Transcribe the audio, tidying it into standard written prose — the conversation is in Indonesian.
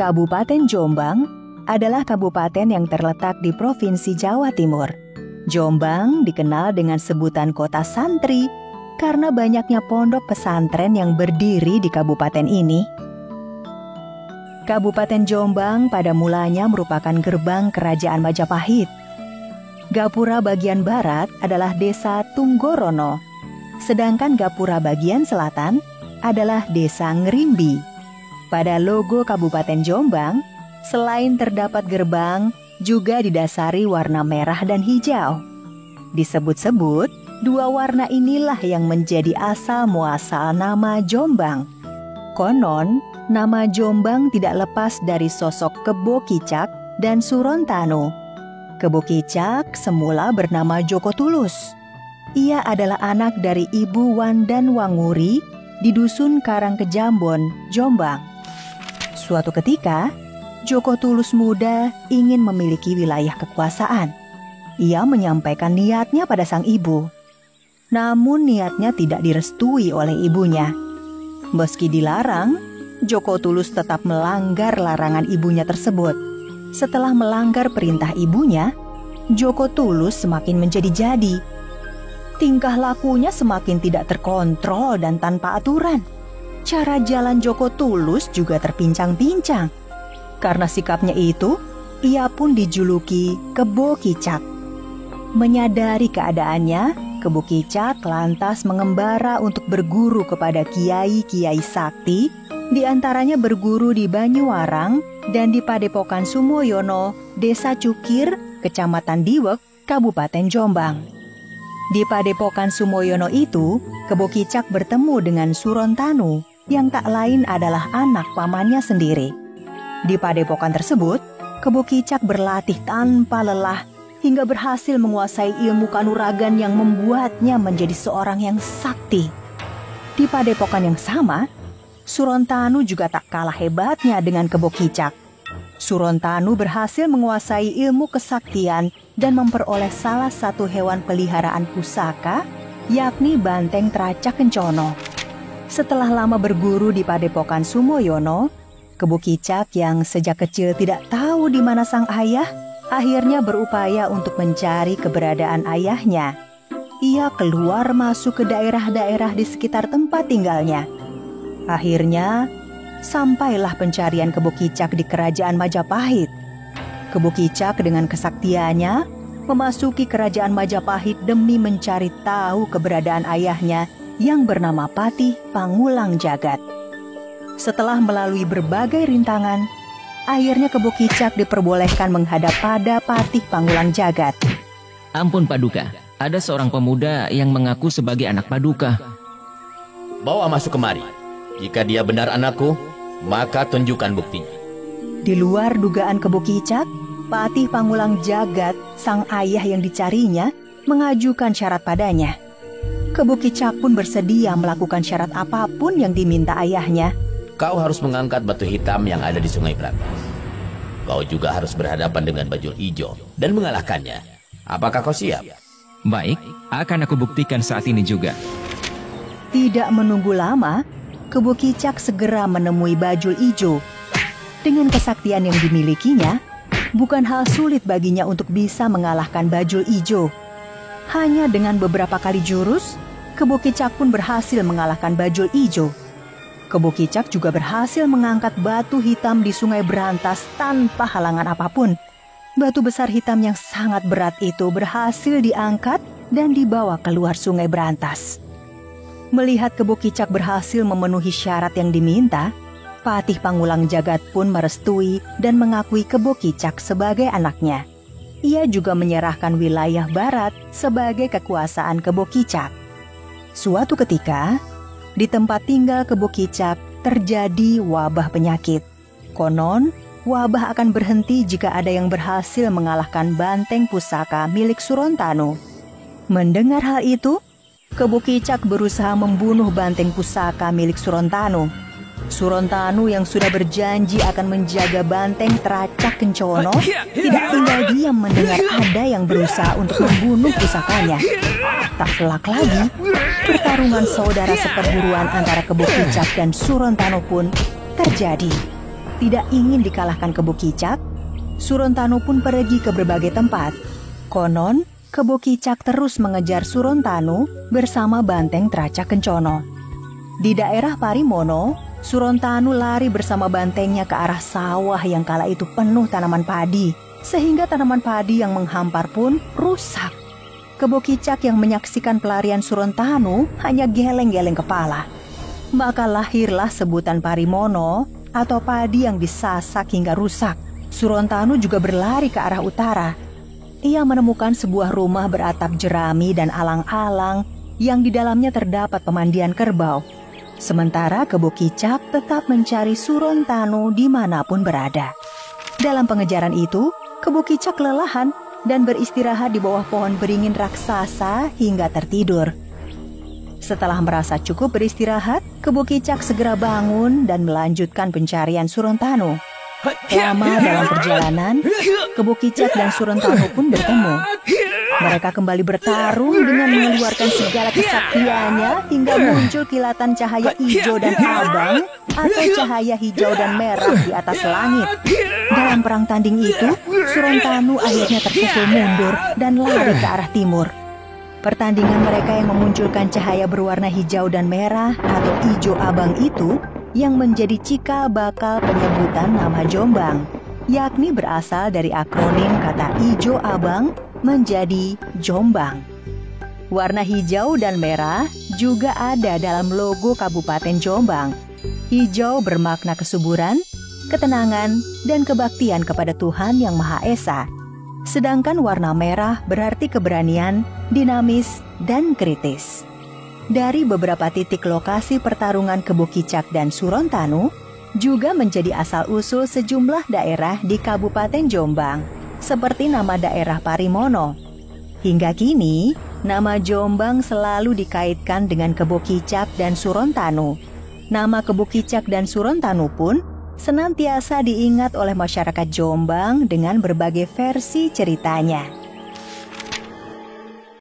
Kabupaten Jombang adalah kabupaten yang terletak di Provinsi Jawa Timur. Jombang dikenal dengan sebutan kota santri karena banyaknya pondok pesantren yang berdiri di kabupaten ini. Kabupaten Jombang pada mulanya merupakan gerbang Kerajaan Majapahit. Gapura bagian barat adalah Desa Tunggorono, sedangkan Gapura bagian selatan adalah Desa Ngerimbi. Pada logo Kabupaten Jombang, selain terdapat gerbang, juga didasari warna merah dan hijau. Disebut-sebut, dua warna inilah yang menjadi asal muasal nama Jombang. Konon, nama Jombang tidak lepas dari sosok Kebo Kicak dan Surontano. Kebo Kicak semula bernama Joko Tulus. Ia adalah anak dari Ibu Wandan Wanguri di Dusun Karangkejambon, Jombang. Suatu ketika, Joko Tulus muda ingin memiliki wilayah kekuasaan. Ia menyampaikan niatnya pada sang ibu. Namun niatnya tidak direstui oleh ibunya. Meski dilarang, Joko Tulus tetap melanggar larangan ibunya tersebut. Setelah melanggar perintah ibunya, Joko Tulus semakin menjadi-jadi. Tingkah lakunya semakin tidak terkontrol dan tanpa aturan. Cara jalan Joko Tulus juga terpincang-pincang. Karena sikapnya itu, ia pun dijuluki Kebo Kicak. Menyadari keadaannya, Kebo Kicak lantas mengembara untuk berguru kepada kiai-kiai sakti, diantaranya berguru di Banyuwarang dan di Padepokan Sumoyono, Desa Cukir, Kecamatan Diwek, Kabupaten Jombang. Di Padepokan Sumoyono itu, Kebo Kicak bertemu dengan Surontano yang tak lain adalah anak pamannya sendiri. Di padepokan tersebut, Kebo Kicak berlatih tanpa lelah hingga berhasil menguasai ilmu kanuragan yang membuatnya menjadi seorang yang sakti. Di padepokan yang sama, Surontano juga tak kalah hebatnya dengan Kebo Kicak. Surontano berhasil menguasai ilmu kesaktian dan memperoleh salah satu hewan peliharaan pusaka, yakni banteng Tracak Kencono. Setelah lama berguru di Padepokan Sumoyono, Kebo Kicak yang sejak kecil tidak tahu di mana sang ayah, akhirnya berupaya untuk mencari keberadaan ayahnya. Ia keluar masuk ke daerah-daerah di sekitar tempat tinggalnya. Akhirnya, sampailah pencarian Kebo Kicak di Kerajaan Majapahit. Kebo Kicak dengan kesaktiannya memasuki Kerajaan Majapahit demi mencari tahu keberadaan ayahnya yang bernama Patih Pangulang Jagat. Setelah melalui berbagai rintangan, akhirnya Kebo Kicak diperbolehkan menghadap pada Patih Pangulang Jagat. Ampun Paduka, ada seorang pemuda yang mengaku sebagai anak Paduka. Bawa masuk kemari. Jika dia benar anakku, maka tunjukkan buktinya. Di luar dugaan Kebo Kicak, Patih Pangulang Jagat, sang ayah yang dicarinya, mengajukan syarat padanya. Kebo Kicak pun bersedia melakukan syarat apapun yang diminta ayahnya. Kau harus mengangkat batu hitam yang ada di Sungai Berantas. Kau juga harus berhadapan dengan bajul ijo dan mengalahkannya. Apakah kau siap? Baik, akan aku buktikan saat ini juga. Tidak menunggu lama, Kebo Kicak segera menemui bajul ijo. Dengan kesaktian yang dimilikinya, bukan hal sulit baginya untuk bisa mengalahkan bajul ijo. Hanya dengan beberapa kali jurus, Kebo Kicak pun berhasil mengalahkan bajul ijo. Kebo Kicak juga berhasil mengangkat batu hitam di Sungai Berantas tanpa halangan apapun. Batu besar hitam yang sangat berat itu berhasil diangkat dan dibawa keluar Sungai Berantas. Melihat Kebo Kicak berhasil memenuhi syarat yang diminta, Patih Pangulang Jagat pun merestui dan mengakui Kebo Kicak sebagai anaknya. Ia juga menyerahkan wilayah barat sebagai kekuasaan Kebo Kicak. Suatu ketika, di tempat tinggal Kebo Kicak terjadi wabah penyakit. Konon, wabah akan berhenti jika ada yang berhasil mengalahkan banteng pusaka milik Surontano. Mendengar hal itu, Kebo Kicak berusaha membunuh banteng pusaka milik Surontano. Surontano yang sudah berjanji akan menjaga banteng Tracak Kencono tidak tinggal diam mendengar ada yang berusaha untuk membunuh pusakanya. Tak pelak lagi, pertarungan saudara seperguruan antara Kebo Kicak dan Surontano pun terjadi. tidak ingin dikalahkan Kebo Kicak, Surontanu pun pergi ke berbagai tempat. Konon, Kebo Kicak terus mengejar Surontanu bersama Banteng Traca Kencono. Di daerah Parimono, Surontanu lari bersama bantengnya ke arah sawah yang kala itu penuh tanaman padi, sehingga tanaman padi yang menghampar pun rusak. Kebo Kicak yang menyaksikan pelarian Surontanu hanya geleng-geleng kepala. Maka lahirlah sebutan Parimono atau padi yang disasak hingga rusak. Surontanu juga berlari ke arah utara. Ia menemukan sebuah rumah beratap jerami dan alang-alang yang di dalamnya terdapat pemandian kerbau. Sementara Kebo Kicak tetap mencari Surontanu dimanapun berada. Dalam pengejaran itu, Kebo Kicak kelelahan dan beristirahat di bawah pohon beringin raksasa hingga tertidur. Setelah merasa cukup beristirahat, Kebo Kicak segera bangun dan melanjutkan pencarian Surontanu. Lama dalam perjalanan, Kebo Kicak dan Surontanu pun bertemu. Mereka kembali bertarung dengan mengeluarkan segala kesaktiannya hingga muncul kilatan cahaya hijau dan abang atau cahaya hijau dan merah di atas langit. Dalam perang tanding itu, Surontanu akhirnya terpukul mundur dan lari ke arah timur. Pertandingan mereka yang memunculkan cahaya berwarna hijau dan merah atau hijau abang itu yang menjadi cikal bakal penyebutan nama Jombang, yakni berasal dari akronim kata hijau abang menjadi Jombang. Warna hijau dan merah juga ada dalam logo Kabupaten Jombang. Hijau bermakna kesuburan, ketenangan, dan kebaktian kepada Tuhan Yang Maha Esa. Sedangkan warna merah berarti keberanian, dinamis, dan kritis. Dari beberapa titik lokasi pertarungan Kebo Kicak dan Surontanu juga menjadi asal-usul sejumlah daerah di Kabupaten Jombang, seperti nama daerah Parimono. Hingga kini, nama Jombang selalu dikaitkan dengan Kebo Kicak dan Surontanu. Nama Kebo Kicak dan Surontanu pun senantiasa diingat oleh masyarakat Jombang dengan berbagai versi ceritanya.